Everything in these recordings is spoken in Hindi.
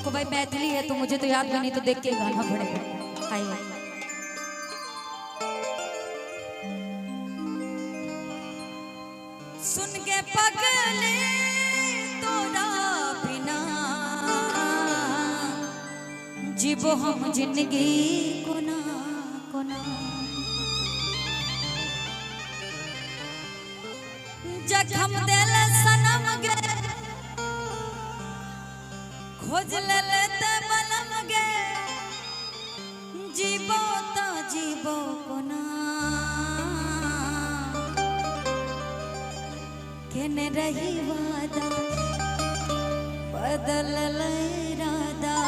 देखो भाई मैथिली है तो मुझे तो याद भी नहीं, तो देख के गाना पड़ेगा। आइए सुन के पगले तोरा बिना जीवो हम जिंदगी कोना कोना, जखम दिल सनम गे खोज लेते बलम गे, जीवो तो जीवो कोना, केने रही वादा बदल इरादा,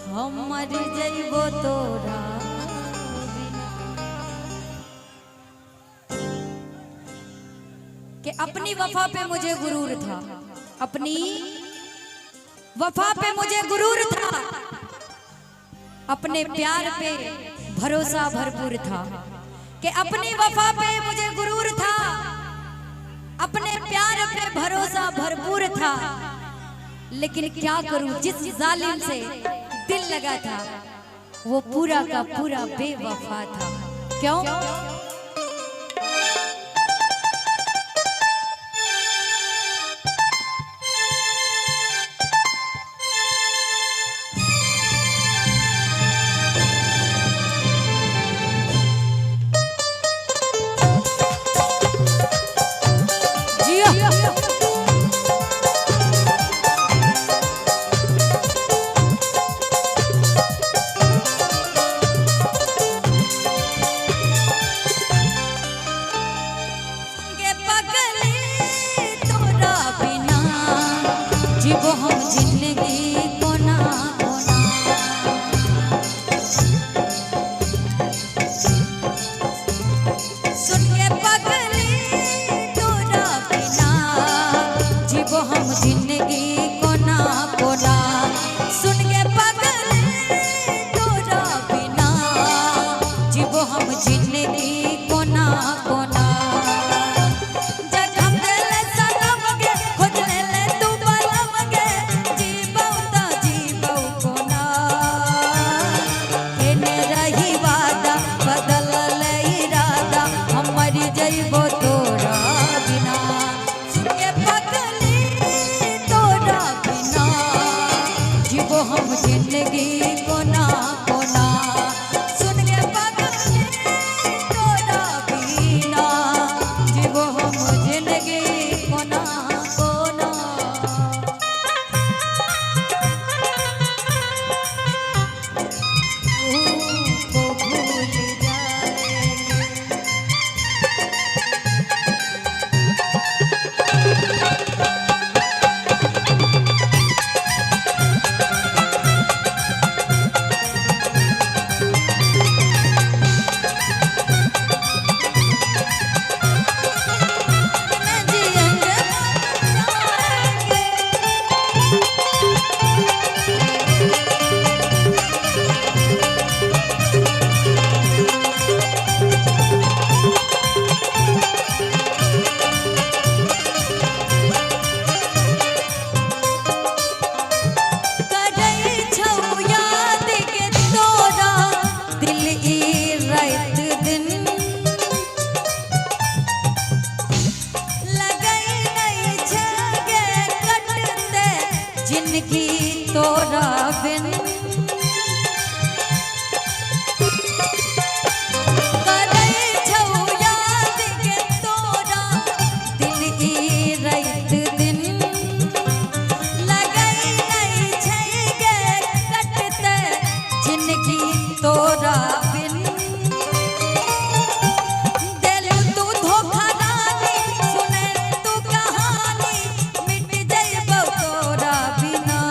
हम मर जइबो तोरा बिना। कि अपनी वफा पे मुझे गुरूर था, अपनी वफा पे मुझे गुरूर था, अपने प्यार पे भरोसा भरपूर था। कि अपनी वफा पे मुझे गुरूर था, अपने प्यार पे भरोसा भरपूर था, लेकिन क्या करूं जिस जालिम से दिल लगा था वो पूरा का पूरा बेवफा था। क्यों? जीवो हम जिंदगी कोना कोना, सुन के पगली तोरा बिना जीवो हम जिंदगी कोना कोना, सुन के पगली तोरा बिना जीवो हम जिंदगी कोना कोना, जइबो तोरा बिना, सुन के पगली तोरा बिना जीवो हम जिंदगी कोना कोना, सुन के पगली तोरा बिना जीवो हम जिंदगी कोना कोना। जिंदगी तोरा बिन करे छौ याद के तोरा दिल ई रात दिन, लगई नहीं छै गे कटते जिंदगी तोरा बिन, दिल तू धोखा रानी सुने तू कहानी मिट जइबो तोरा बिना,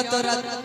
रात